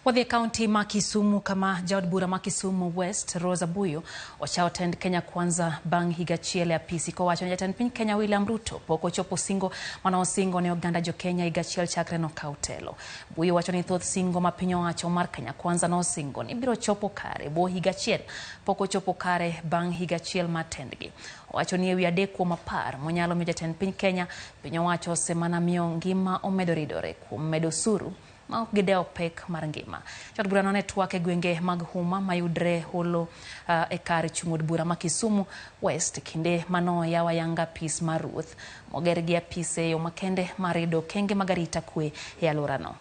Wadhi kaunti ma Kisumu kama Jaod bura ma Kisumu West Rose ochayo tend Kenya kwanza bang' higa achiel e apisi kowacho ni jatend piny Kenya William Ruto pok ochopo singo mano singo ne oganda jo Kenya higa achiel chakre nokaw telo. Buyo wacho ni thoth singo ma piny owacho mar Kenya kwanza no singo ni biro chopo kare bo higa achiel pok ochopo kare bang' higa achiel mar tendgi. Owacho ni ewi adek kuom apar monyalo miyo jatend piny Kenya piny owacho osemana miyo ngima omedo ridore kuom medo osuru ma ok gidewo pek mar ngima. Jaod bura no ne twak e gwenge mag huma mayudre holo e kar chung' od bura ma Kisumu West kinde mano yawa yanga apis mar ruoth moger gi apise yo makende mar rido kenge mag arita kwe e alwora no.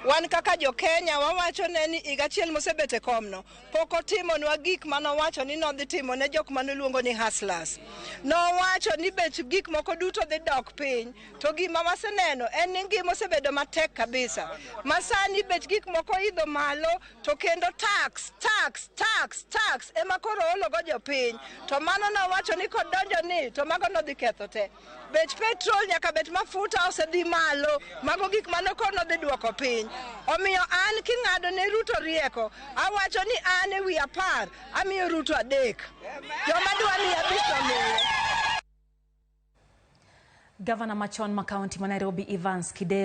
Wan kaka jo Kenya wawacho ne ni higa achiel mosebete komno pok otimonwa gik manowacho ni nodhi timo ne jok manuluongo ni hustlers. Nowacho ni bech gik moko duto dhi dok piny, to gima waseneno en ni ngima osebedo matek kabisa. Masani bech gik moko idho malo, to kendo tax ema koro ologo jopiny. To mano nowacho ni kodonjo ni to mago nodhi ketho te. Bech petrol nyaka bech mafuta osedhi malo, mago gik mano koro nodhi duoko piny. Omiyo an king'ado ne Ruto rieko, awacho ni an ewi apar amiyo Ruto adek. Joma dwani abisho miye. Gavana machon ma kaunti ma Nairobi Evans Kidero